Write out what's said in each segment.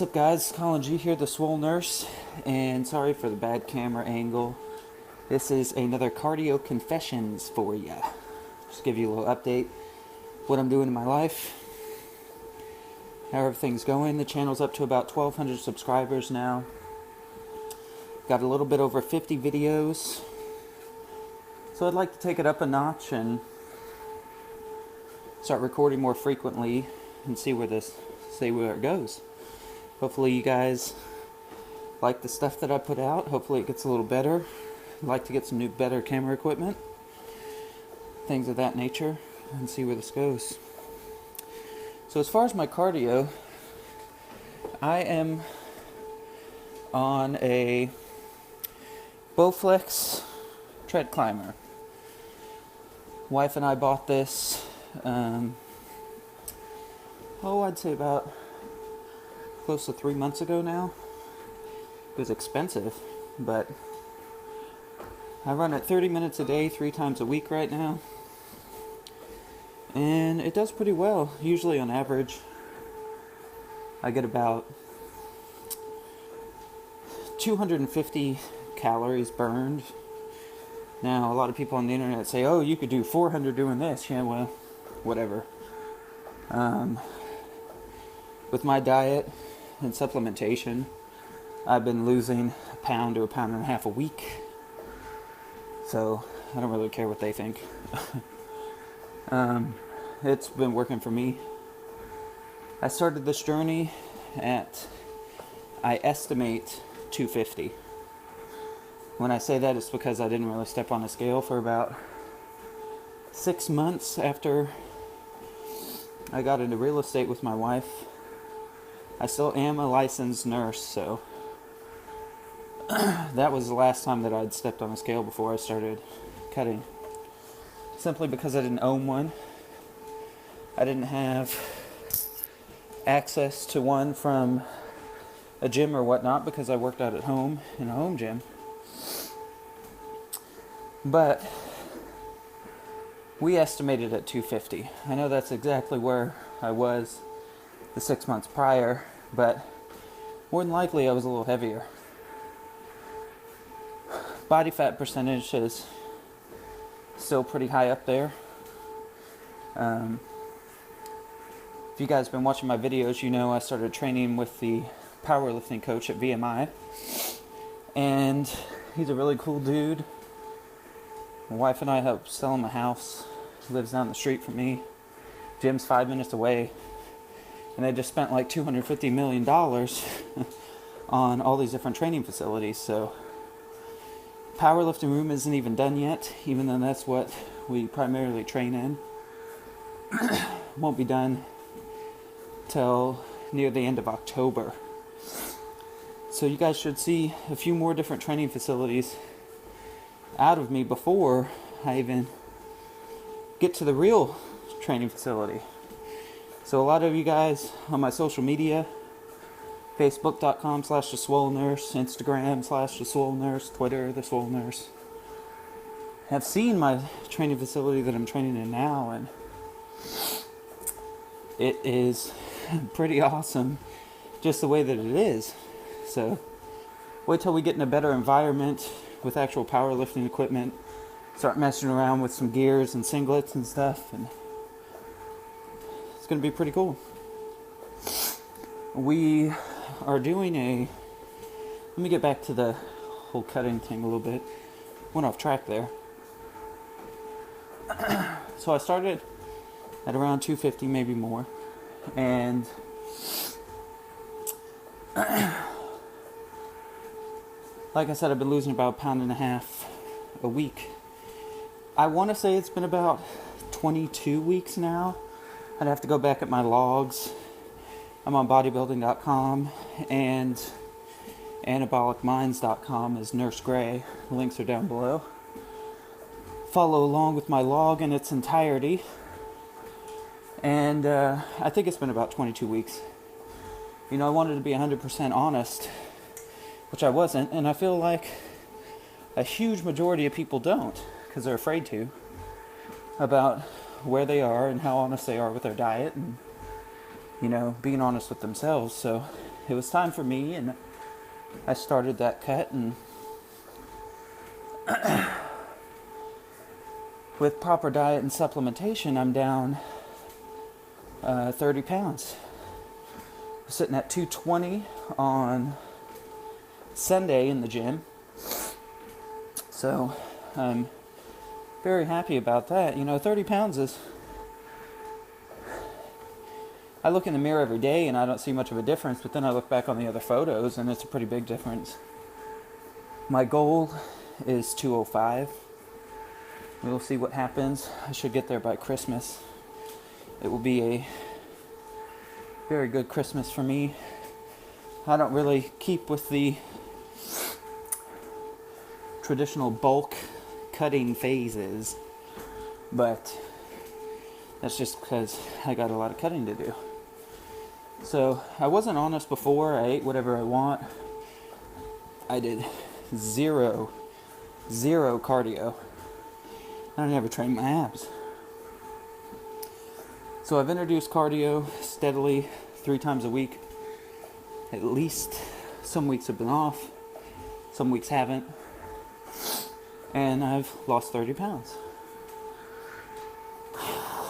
What's up, guys? Collin G here, the Swole Nurse, and sorry for the bad camera angle. This is another cardio confessions for ya. Just give you a little update, what I'm doing in my life, how everything's going. The channel's up to about 1,200 subscribers now. Got a little bit over 50 videos, so I'd like to take it up a notch and start recording more frequently and see where it goes. Hopefully you guys like the stuff that I put out. Hopefully it gets a little better. I'd like to get some better camera equipment, things of that nature, and see where this goes. So as far as my cardio, I am on a Bowflex tread climber. Wife and I bought this, I'd say about close to 3 months ago now. It was expensive, but I run it 30 minutes a day, 3 times a week right now. And it does pretty well. Usually on average, I get about 250 calories burned. Now, a lot of people on the internet say, oh, you could do 400 doing this. Yeah, well, whatever. With my diet and supplementation, I've been losing a pound to a pound and a half a week. So, I don't really care what they think. It's been working for me. I started this journey at, I estimate, 250. When I say that, it's because I didn't really step on a scale for about 6 months after I got into real estate with my wife. I still am a licensed nurse, so that was the last time that I'd stepped on a scale before I started cutting. Simply because I didn't own one. I didn't have access to one from a gym or whatnot because I worked out at home in a home gym. But we estimated at 250. I know that's exactly where I was the 6 months prior, but more than likely I was a little heavier. Body fat percentage is still pretty high up there. If you guys have been watching my videos, you know I started training with the powerlifting coach at VMI, and he's a really cool dude. My wife and I helped sell him a house. He lives down the street from me. Gym's 5 minutes away. And they just spent like $250 million on all these different training facilities. So powerlifting room isn't even done yet, even though that's what we primarily train in. Won't be done till near the end of October. So you guys should see a few more different training facilities out of me before I even get to the real training facility. So a lot of you guys on my social media, Facebook.com/the Swole Nurse, Instagram/the Swole Nurse, Twitter, the Swole Nurse, have seen my training facility that I'm training in now, and it is pretty awesome just the way that it is. So wait till we get in a better environment with actual powerlifting equipment, start messing around with some gears and singlets and stuff, and it's going to be pretty cool. We are doing let me get back to the whole cutting thing a little bit. Went off track there. So I started at around 250, maybe more, and like I said, I've been losing about a pound and a half a week. I want to say it's been about 22 weeks now. I'd have to go back at my logs. I'm on bodybuilding.com, and anabolicminds.com is NurseGray. The links are down below. Follow along with my log in its entirety. And I think it's been about 22 weeks. You know, I wanted to be 100% honest, which I wasn't, and I feel like a huge majority of people don't, because they're afraid to, about where they are and how honest they are with their diet and, you know, being honest with themselves. So it was time for me, and I started that cut, and with proper diet and supplementation, I'm down 30 pounds. I'm sitting at 220 on Sunday in the gym. So I'm very happy about that. 30 pounds is... I look in the mirror every day and I don't see much of a difference, but then I look back on the other photos and it's a pretty big difference. My goal is 205. We'll see what happens. I should get there by Christmas. It will be a very good Christmas for me. I don't really keep with the traditional bulk cutting phases, but that's just because I got a lot of cutting to do. So I wasn't honest before. I ate whatever I want. I did zero cardio. I never trained my abs. So I've introduced cardio steadily 3 times a week. At least. Some weeks have been off. Some weeks haven't. And I've lost 30 pounds.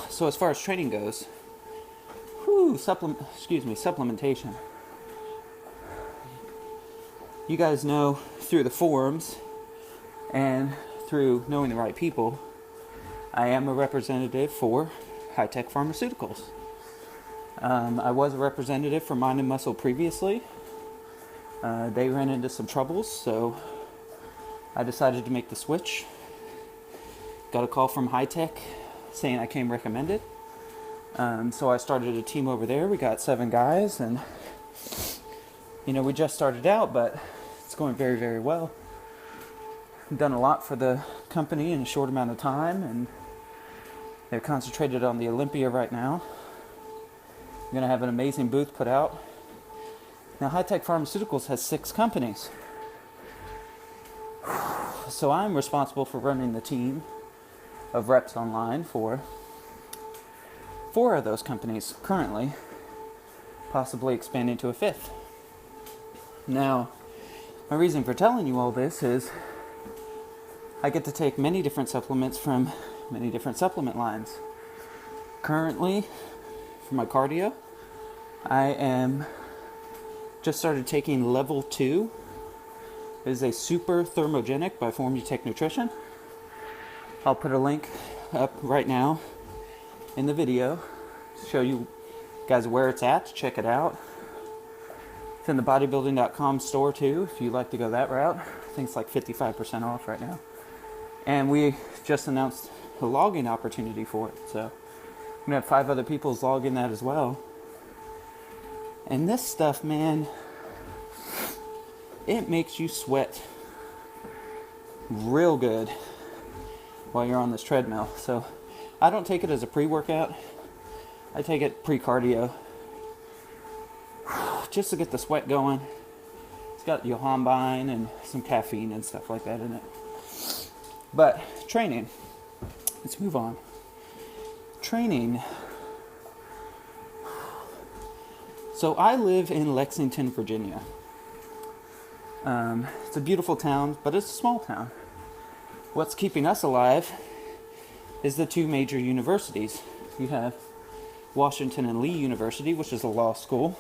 So as far as training goes, supplementation. You guys know through the forums and through knowing the right people, I am a representative for high-tech pharmaceuticals. I was a representative for Mind and Muscle previously. They ran into some troubles, so I decided to make the switch. Got a call from high-tech saying I came recommended. So I started a team over there. We got 7 guys, and we just started out, but it's going very, very well. I've done a lot for the company in a short amount of time, and they're concentrated on the Olympia right now. I'm going to have an amazing booth put out. Now, High-Tech Pharmaceuticals has 6 companies. So I'm responsible for running the team of reps online for 4 of those companies currently, possibly expanding to a 5th. Now, my reason for telling you all this is I get to take many different supplements from many different supplement lines. Currently, for my cardio, I am just started taking level 2. It is a super thermogenic by Formutech Nutrition. I'll put a link up right now in the video to show you guys where it's at. Check it out. It's in the bodybuilding.com store too, if you'd like to go that route. I think it's like 55% off right now. And we just announced a login opportunity for it. So I'm going to have 5 other people log in that as well. And this stuff, man, it makes you sweat real good while you're on this treadmill. So I don't take it as a pre-workout. I take it pre-cardio just to get the sweat going. It's got yohimbine and some caffeine and stuff like that in it. But training, let's move on. Training. So I live in Lexington, Virginia. It's a beautiful town, but it's a small town. What's keeping us alive is the 2 major universities. You have Washington and Lee University, which is a law school.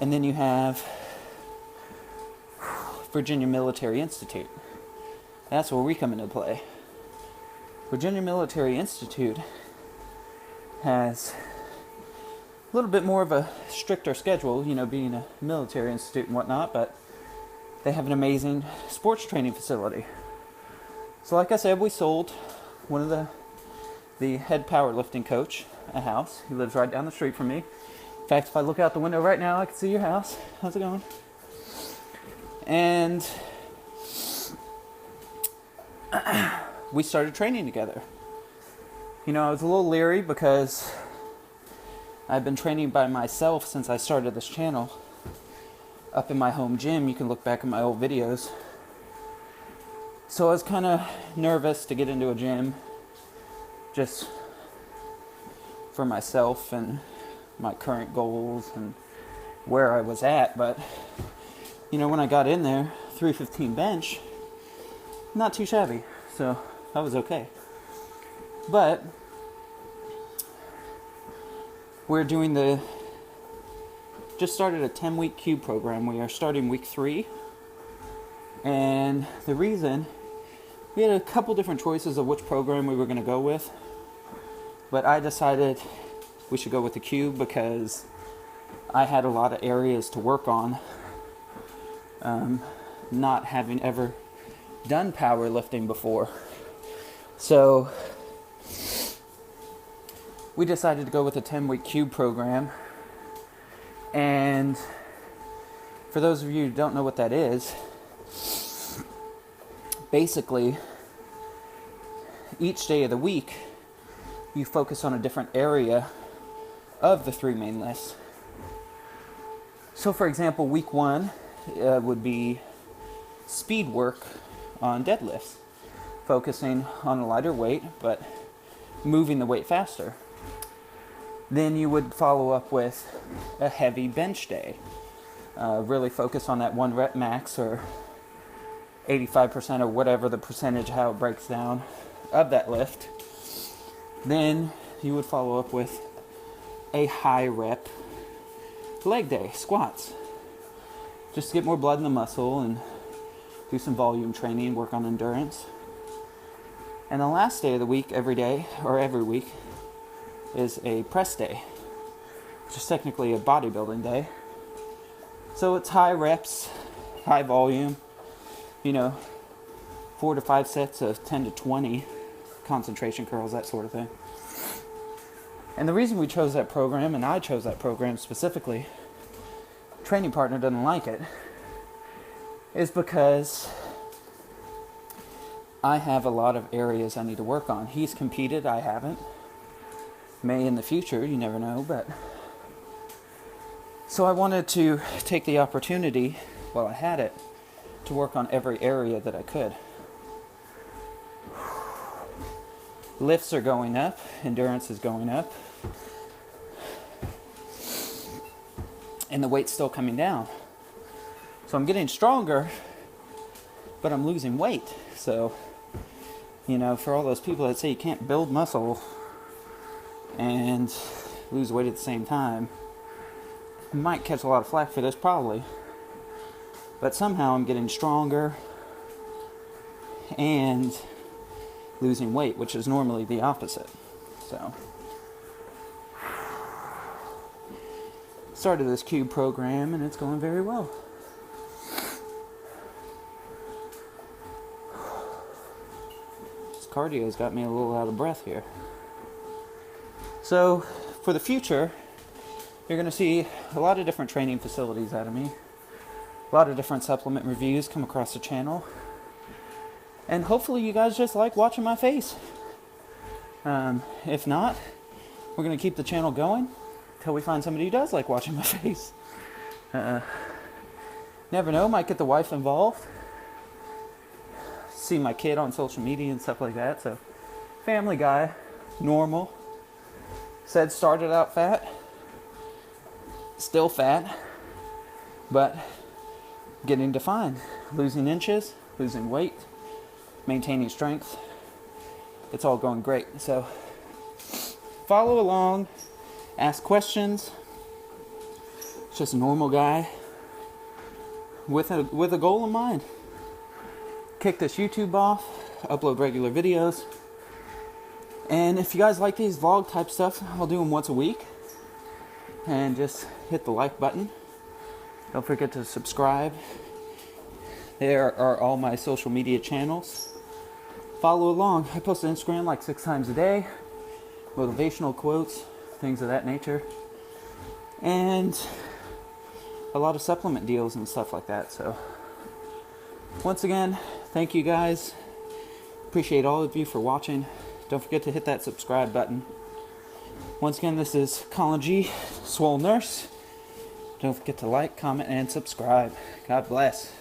And then you have Virginia Military Institute. That's where we come into play. Virginia Military Institute has a little bit more of a stricter schedule, being a military institute and whatnot, but they have an amazing sports training facility. So like I said, we sold one of the head powerlifting coach a house. He lives right down the street from me. In fact, if I look out the window right now, I can see your house. How's it going? And we started training together. I was a little leery because I've been training by myself since I started this channel. Up in my home gym, you can look back at my old videos. So I was kind of nervous to get into a gym just for myself and my current goals and where I was at, but you know, when I got in there, 315 bench, not too shabby, so that was okay. But we're doing just started a 10-week cube program. We are starting week 3, and the reason, we had a couple different choices of which program we were going to go with, but I decided we should go with the cube because I had a lot of areas to work on, not having ever done powerlifting before. So we decided to go with a 10-week cube program. And for those of you who don't know what that is, basically each day of the week you focus on a different area of the 3 main lists. So for example, week 1 would be speed work on deadlifts, focusing on a lighter weight but moving the weight faster. Then you would follow up with a heavy bench day, really focus on that 1 rep max or 85% or whatever the percentage, how it breaks down, of that lift. Then you would follow up with a high rep leg day, squats, just to get more blood in the muscle and do some volume training, work on endurance. And the last day of the week, every week, is a press day, which is technically a bodybuilding day. So it's high reps, high volume, 4 to 5 sets of 10 to 20 concentration curls, that sort of thing. And the reason we chose that program, and I chose that program specifically, training partner doesn't like it, is because I have a lot of areas I need to work on. He's competed, I haven't. May in the future, you never know, but so I wanted to take the opportunity while I had it to work on every area that I could. Lifts are going up, endurance is going up, and the weight's still coming down. So I'm getting stronger, but I'm losing weight. So, for all those people that say you can't build muscle and lose weight at the same time, I might catch a lot of flack for this, probably. But somehow I'm getting stronger and losing weight, which is normally the opposite. So started this cube program and it's going very well. This cardio's got me a little out of breath here. So for the future, you're going to see a lot of different training facilities out of me, a lot of different supplement reviews come across the channel, and hopefully you guys just like watching my face. If not, we're going to keep the channel going until we find somebody who does like watching my face. Never know, might get the wife involved, see my kid on social media and stuff like that. So family guy, normal. Said started out fat, still fat, but getting defined, losing inches, losing weight, maintaining strength. It's all going great. So follow along, ask questions. Just a normal guy with a goal in mind. Kick this YouTube off, upload regular videos. And if you guys like these vlog type stuff, I'll do them once a week. And just hit the like button. Don't forget to subscribe. There are all my social media channels. Follow along. I post on Instagram like 6 times a day. Motivational quotes, things of that nature. And a lot of supplement deals and stuff like that. So once again, thank you guys. Appreciate all of you for watching. Don't forget to hit that subscribe button. Once again, this is Collin G, Swole Nurse. Don't forget to like, comment, and subscribe. God bless.